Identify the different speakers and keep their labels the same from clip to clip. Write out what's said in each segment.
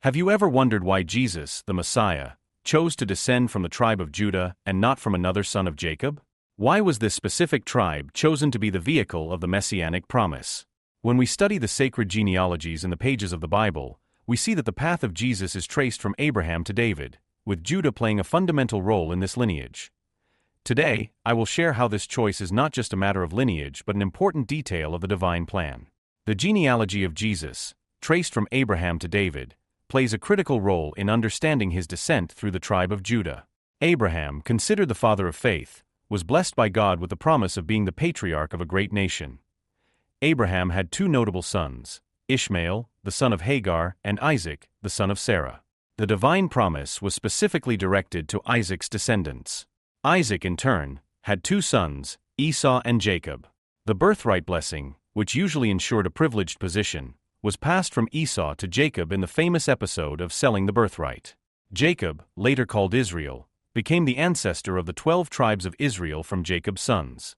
Speaker 1: Have you ever wondered why Jesus, the Messiah, chose to descend from the tribe of Judah and not from another son of Jacob? Why was this specific tribe chosen to be the vehicle of the messianic promise? When we study the sacred genealogies in the pages of the Bible, we see that the path of Jesus is traced from Abraham to David, with Judah playing a fundamental role in this lineage. Today, I will share how this choice is not just a matter of lineage but an important detail of the divine plan. The genealogy of Jesus, traced from Abraham to David, plays a critical role in understanding his descent through the tribe of Judah. Abraham, considered the father of faith, was blessed by God with the promise of being the patriarch of a great nation. Abraham had two notable sons, Ishmael, the son of Hagar, and Isaac, the son of Sarah. The divine promise was specifically directed to Isaac's descendants. Isaac, in turn, had two sons, Esau and Jacob. The birthright blessing, which usually ensured a privileged position, was passed from Esau to Jacob in the famous episode of selling the birthright. Jacob, later called Israel, became the ancestor of the 12 tribes of Israel from Jacob's sons.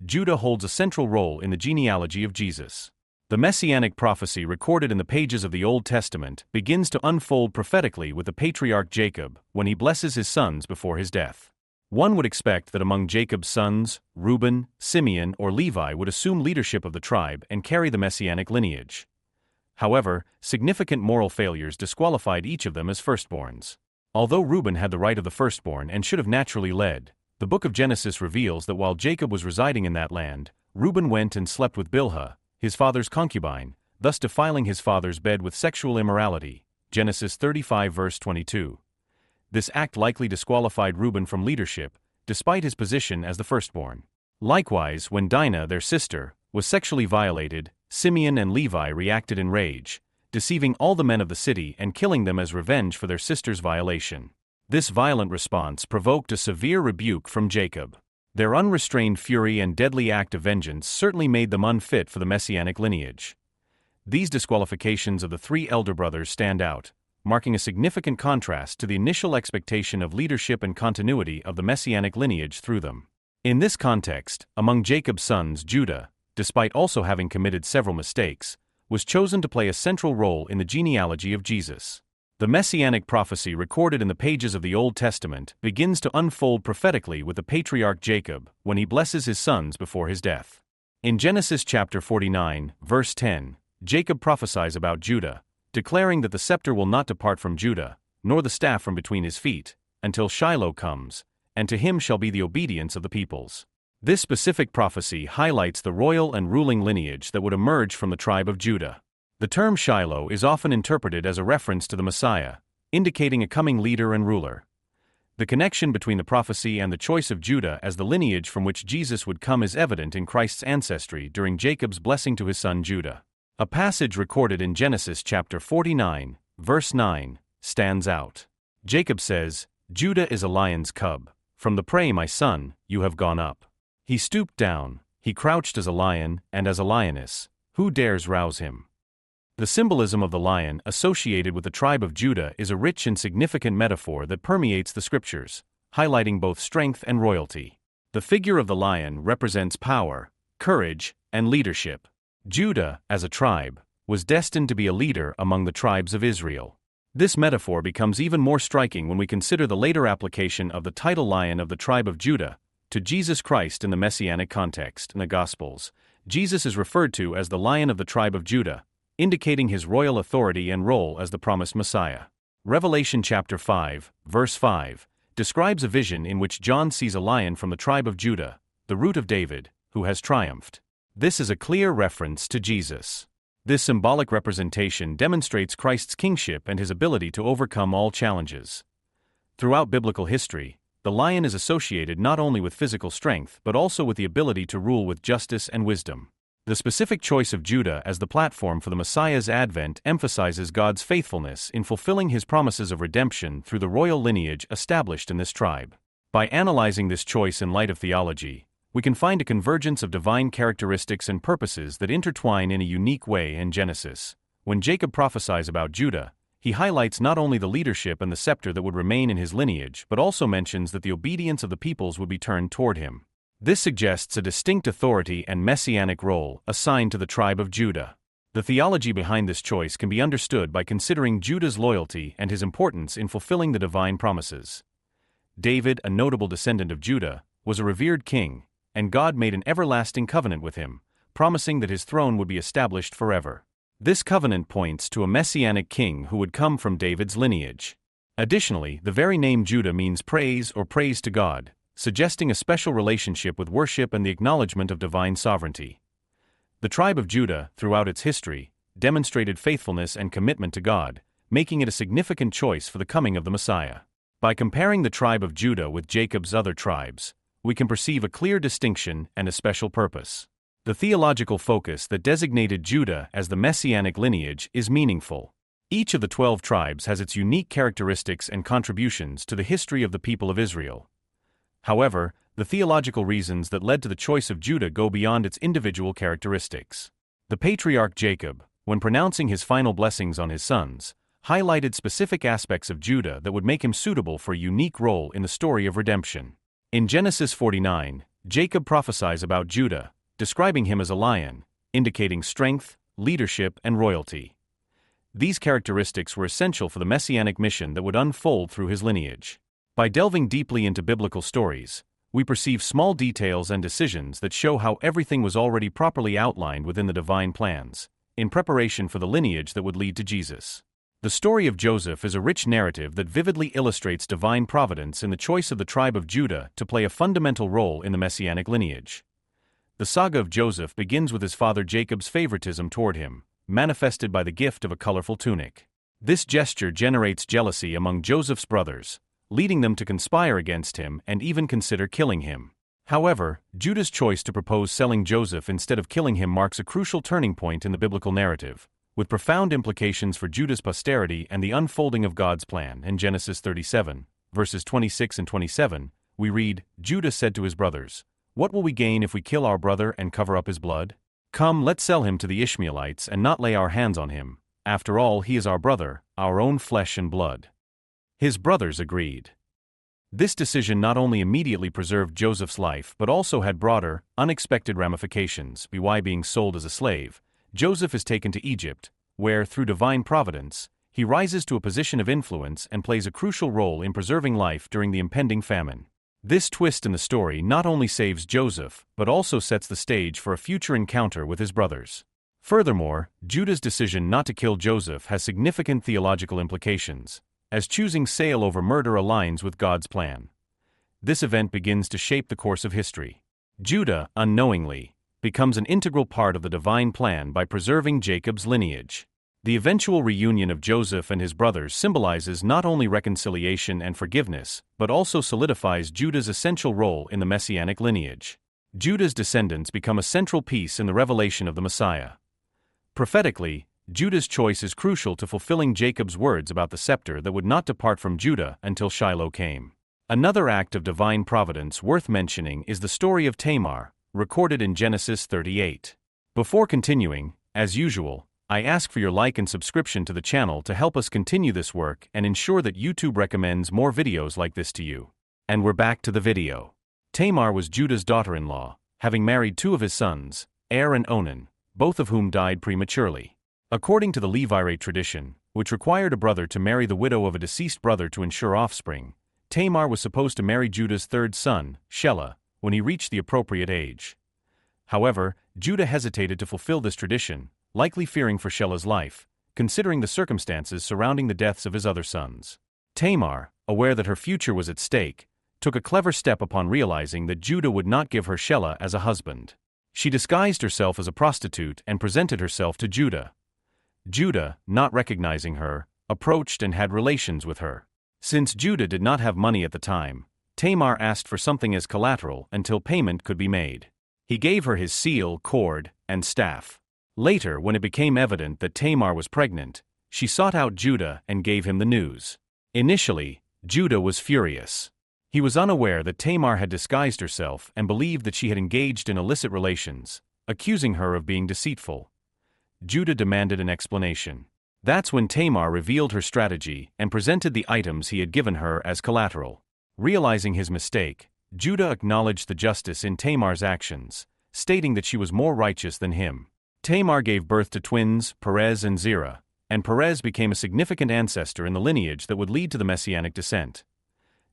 Speaker 1: Judah holds a central role in the genealogy of Jesus. The messianic prophecy recorded in the pages of the Old Testament begins to unfold prophetically with the patriarch Jacob when he blesses his sons before his death. One would expect that among Jacob's sons, Reuben, Simeon, or Levi would assume leadership of the tribe and carry the messianic lineage. However, significant moral failures disqualified each of them as firstborns. Although Reuben had the right of the firstborn and should have naturally led, the book of Genesis reveals that while Jacob was residing in that land, Reuben went and slept with Bilhah, his father's concubine, thus defiling his father's bed with sexual immorality. Genesis 35 verse 22. This act likely disqualified Reuben from leadership, despite his position as the firstborn. Likewise, when Dinah, their sister, was sexually violated, Simeon and Levi reacted in rage, deceiving all the men of the city and killing them as revenge for their sister's violation. This violent response provoked a severe rebuke from Jacob. Their unrestrained fury and deadly act of vengeance certainly made them unfit for the messianic lineage. These disqualifications of the three elder brothers stand out, marking a significant contrast to the initial expectation of leadership and continuity of the messianic lineage through them. In this context, among Jacob's sons, Judah, despite also having committed several mistakes, was chosen to play a central role in the genealogy of Jesus. The messianic prophecy recorded in the pages of the Old Testament begins to unfold prophetically with the patriarch Jacob when he blesses his sons before his death. In Genesis chapter 49, verse 10, Jacob prophesies about Judah, declaring that the scepter will not depart from Judah, nor the staff from between his feet, until Shiloh comes, and to him shall be the obedience of the peoples. This specific prophecy highlights the royal and ruling lineage that would emerge from the tribe of Judah. The term Shiloh is often interpreted as a reference to the Messiah, indicating a coming leader and ruler. The connection between the prophecy and the choice of Judah as the lineage from which Jesus would come is evident in Christ's ancestry during Jacob's blessing to his son Judah. A passage recorded in Genesis chapter 49, verse 9, stands out. Jacob says, "Judah is a lion's cub. From the prey, my son, you have gone up. He stooped down, he crouched as a lion and as a lioness. Who dares rouse him?" The symbolism of the lion associated with the tribe of Judah is a rich and significant metaphor that permeates the scriptures, highlighting both strength and royalty. The figure of the lion represents power, courage, and leadership. Judah, as a tribe, was destined to be a leader among the tribes of Israel. This metaphor becomes even more striking when we consider the later application of the title Lion of the tribe of Judah to Jesus Christ in the messianic context. In the Gospels, Jesus is referred to as the Lion of the tribe of Judah, indicating his royal authority and role as the promised Messiah. Revelation chapter 5, verse 5, describes a vision in which John sees a lion from the tribe of Judah, the root of David, who has triumphed. This is a clear reference to Jesus. This symbolic representation demonstrates Christ's kingship and his ability to overcome all challenges. Throughout biblical history, the lion is associated not only with physical strength but also with the ability to rule with justice and wisdom. The specific choice of Judah as the platform for the Messiah's advent emphasizes God's faithfulness in fulfilling his promises of redemption through the royal lineage established in this tribe. By analyzing this choice in light of theology, we can find a convergence of divine characteristics and purposes that intertwine in a unique way in Genesis. When Jacob prophesies about Judah, he highlights not only the leadership and the scepter that would remain in his lineage but also mentions that the obedience of the peoples would be turned toward him. This suggests a distinct authority and messianic role assigned to the tribe of Judah. The theology behind this choice can be understood by considering Judah's loyalty and his importance in fulfilling the divine promises. David, a notable descendant of Judah, was a revered king, and God made an everlasting covenant with him, promising that his throne would be established forever. This covenant points to a messianic king who would come from David's lineage. Additionally, the very name Judah means praise or praise to God, suggesting a special relationship with worship and the acknowledgement of divine sovereignty. The tribe of Judah, throughout its history, demonstrated faithfulness and commitment to God, making it a significant choice for the coming of the Messiah. By comparing the tribe of Judah with Jacob's other tribes, we can perceive a clear distinction and a special purpose. The theological focus that designated Judah as the messianic lineage is meaningful. Each of the 12 tribes has its unique characteristics and contributions to the history of the people of Israel. However, the theological reasons that led to the choice of Judah go beyond its individual characteristics. The patriarch Jacob, when pronouncing his final blessings on his sons, highlighted specific aspects of Judah that would make him suitable for a unique role in the story of redemption. In Genesis 49, Jacob prophesies about Judah, describing him as a lion, indicating strength, leadership, and royalty. These characteristics were essential for the messianic mission that would unfold through his lineage. By delving deeply into biblical stories, we perceive small details and decisions that show how everything was already properly outlined within the divine plans, in preparation for the lineage that would lead to Jesus. The story of Joseph is a rich narrative that vividly illustrates divine providence in the choice of the tribe of Judah to play a fundamental role in the messianic lineage. The saga of Joseph begins with his father Jacob's favoritism toward him, manifested by the gift of a colorful tunic. This gesture generates jealousy among Joseph's brothers, leading them to conspire against him and even consider killing him. However, Judah's choice to propose selling Joseph instead of killing him marks a crucial turning point in the biblical narrative, with profound implications for Judah's posterity and the unfolding of God's plan. In Genesis 37, verses 26 and 27, we read, "Judah said to his brothers, 'What will we gain if we kill our brother and cover up his blood? Come, let's sell him to the Ishmaelites and not lay our hands on him. After all, he is our brother, our own flesh and blood.'" His brothers agreed. This decision not only immediately preserved Joseph's life but also had broader, unexpected ramifications. By being sold as a slave, Joseph is taken to Egypt, where, through divine providence, he rises to a position of influence and plays a crucial role in preserving life during the impending famine. This twist in the story not only saves Joseph but also sets the stage for a future encounter with his brothers. Furthermore, Judah's decision not to kill Joseph has significant theological implications, as choosing sale over murder aligns with God's plan. This event begins to shape the course of history. Judah, unknowingly, becomes an integral part of the divine plan by preserving Jacob's lineage. The eventual reunion of Joseph and his brothers symbolizes not only reconciliation and forgiveness, but also solidifies Judah's essential role in the messianic lineage. Judah's descendants become a central piece in the revelation of the Messiah. Prophetically, Judah's choice is crucial to fulfilling Jacob's words about the scepter that would not depart from Judah until Shiloh came. Another act of divine providence worth mentioning is the story of Tamar, recorded in Genesis 38. Before continuing, as usual, I ask for your like and subscription to the channel to help us continue this work and ensure that YouTube recommends more videos like this to you. And we're back to the video. Tamar was Judah's daughter-in-law, having married two of his sons, Er and Onan, both of whom died prematurely. According to the Levirate tradition, which required a brother to marry the widow of a deceased brother to ensure offspring, Tamar was supposed to marry Judah's third son, Shelah, when he reached the appropriate age. However, Judah hesitated to fulfill this tradition, likely fearing for Shelah's life, considering the circumstances surrounding the deaths of his other sons. Tamar, aware that her future was at stake, took a clever step upon realizing that Judah would not give her Shelah as a husband. She disguised herself as a prostitute and presented herself to Judah. Judah, not recognizing her, approached and had relations with her. Since Judah did not have money at the time, Tamar asked for something as collateral until payment could be made. He gave her his seal, cord, and staff. Later, when it became evident that Tamar was pregnant, she sought out Judah and gave him the news. Initially, Judah was furious. He was unaware that Tamar had disguised herself and believed that she had engaged in illicit relations, accusing her of being deceitful. Judah demanded an explanation. That's when Tamar revealed her strategy and presented the items he had given her as collateral. Realizing his mistake, Judah acknowledged the justice in Tamar's actions, stating that she was more righteous than him. Tamar gave birth to twins, Perez and Zerah, and Perez became a significant ancestor in the lineage that would lead to the messianic descent.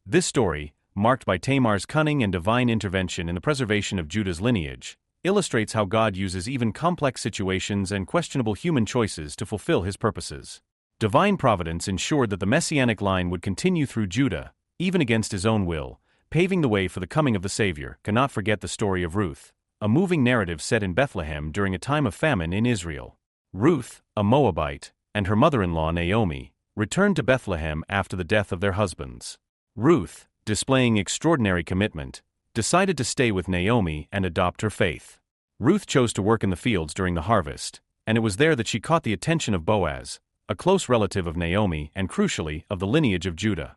Speaker 1: This story, marked by Tamar's cunning and divine intervention in the preservation of Judah's lineage, illustrates how God uses even complex situations and questionable human choices to fulfill his purposes. Divine providence ensured that the messianic line would continue through Judah, even against his own will, paving the way for the coming of the Savior. Cannot forget the story of Ruth, a moving narrative set in Bethlehem during a time of famine in Israel. Ruth, a Moabite, and her mother-in-law Naomi, returned to Bethlehem after the death of their husbands. Ruth, displaying extraordinary commitment, decided to stay with Naomi and adopt her faith. Ruth chose to work in the fields during the harvest, and it was there that she caught the attention of Boaz, a close relative of Naomi and crucially of the lineage of Judah.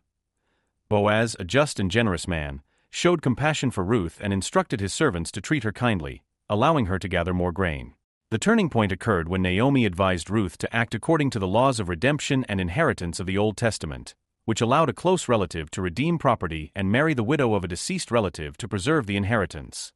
Speaker 1: Boaz, a just and generous man, showed compassion for Ruth and instructed his servants to treat her kindly, allowing her to gather more grain. The turning point occurred when Naomi advised Ruth to act according to the laws of redemption and inheritance of the Old Testament, which allowed a close relative to redeem property and marry the widow of a deceased relative to preserve the inheritance.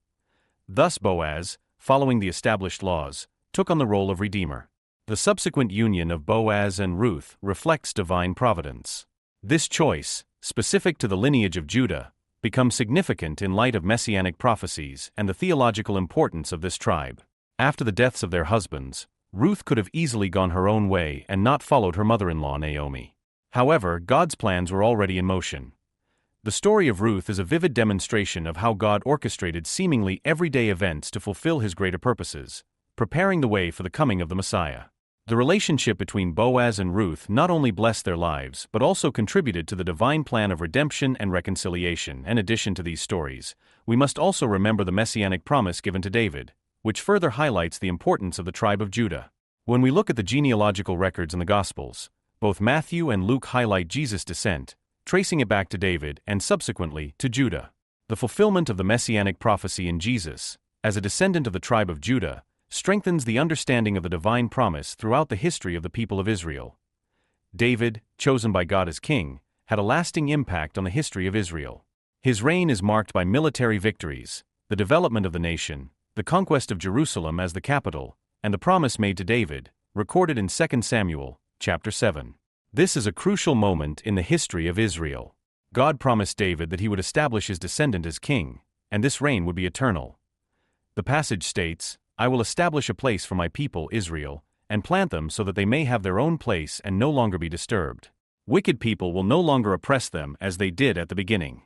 Speaker 1: Thus Boaz, following the established laws, took on the role of redeemer. The subsequent union of Boaz and Ruth reflects divine providence. This choice, specific to the lineage of Judah, becomes significant in light of messianic prophecies and the theological importance of this tribe. After the deaths of their husbands, Ruth could have easily gone her own way and not followed her mother-in-law Naomi. However, God's plans were already in motion. The story of Ruth is a vivid demonstration of how God orchestrated seemingly everyday events to fulfill his greater purposes, preparing the way for the coming of the Messiah. The relationship between Boaz and Ruth not only blessed their lives but also contributed to the divine plan of redemption and reconciliation. In addition to these stories, we must also remember the messianic promise given to David, which further highlights the importance of the tribe of Judah. When we look at the genealogical records in the Gospels, both Matthew and Luke highlight Jesus' descent, tracing it back to David and subsequently to Judah. The fulfillment of the messianic prophecy in Jesus, as a descendant of the tribe of Judah, strengthens the understanding of the divine promise throughout the history of the people of Israel. David, chosen by God as king, had a lasting impact on the history of Israel. His reign is marked by military victories, the development of the nation, the conquest of Jerusalem as the capital, and the promise made to David, recorded in 2 Samuel, chapter 7. This is a crucial moment in the history of Israel. God promised David that he would establish his descendant as king, and this reign would be eternal. The passage states, "I will establish a place for my people Israel, and plant them so that they may have their own place and no longer be disturbed. Wicked people will no longer oppress them as they did at the beginning."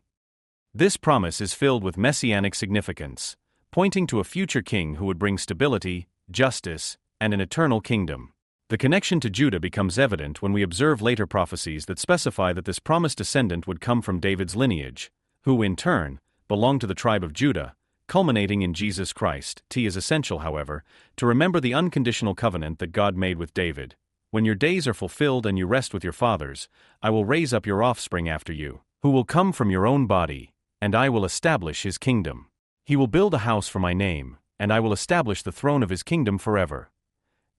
Speaker 1: This promise is filled with messianic significance, pointing to a future king who would bring stability, justice, and an eternal kingdom. The connection to Judah becomes evident when we observe later prophecies that specify that this promised descendant would come from David's lineage, who, in turn, belonged to the tribe of Judah, culminating in Jesus Christ. It is essential, however, to remember the unconditional covenant that God made with David. "When your days are fulfilled and you rest with your fathers, I will raise up your offspring after you, who will come from your own body, and I will establish his kingdom. He will build a house for my name, and I will establish the throne of his kingdom forever."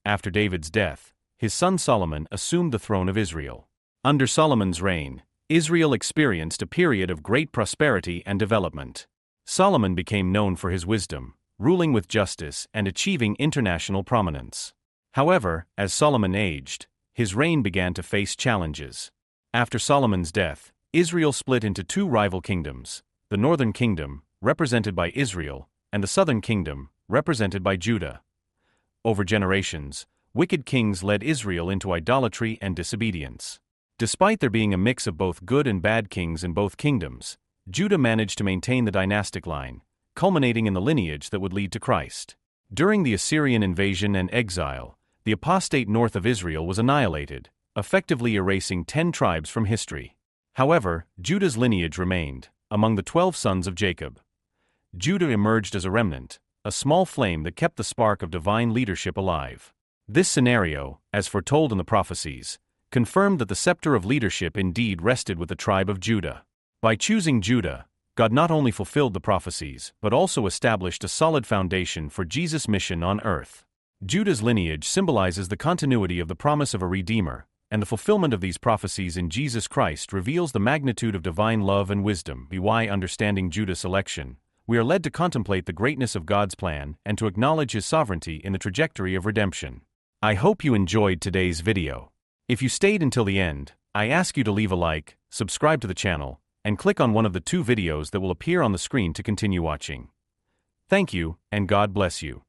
Speaker 1: After David's death, his son Solomon assumed the throne of Israel. Under Solomon's reign, Israel experienced a period of great prosperity and development. Solomon became known for his wisdom, ruling with justice and achieving international prominence. However, as Solomon aged, his reign began to face challenges. After Solomon's death, Israel split into two rival kingdoms, the northern kingdom, represented by Israel, and the southern kingdom, represented by Judah. Over generations, wicked kings led Israel into idolatry and disobedience. Despite there being a mix of both good and bad kings in both kingdoms, Judah managed to maintain the dynastic line, culminating in the lineage that would lead to Christ. During the Assyrian invasion and exile, the apostate north of Israel was annihilated, effectively erasing 10 tribes from history. However, Judah's lineage remained, among the 12 sons of Jacob. Judah emerged as a remnant, a small flame that kept the spark of divine leadership alive. This scenario, as foretold in the prophecies, confirmed that the scepter of leadership indeed rested with the tribe of Judah. By choosing Judah, God not only fulfilled the prophecies but also established a solid foundation for Jesus' mission on earth. Judah's lineage symbolizes the continuity of the promise of a Redeemer, and the fulfillment of these prophecies in Jesus Christ reveals the magnitude of divine love and wisdom. By understanding Judah's election, we are led to contemplate the greatness of God's plan and to acknowledge His sovereignty in the trajectory of redemption. I hope you enjoyed today's video. If you stayed until the end, I ask you to leave a like, subscribe to the channel, and click on one of the 2 videos that will appear on the screen to continue watching. Thank you, and God bless you.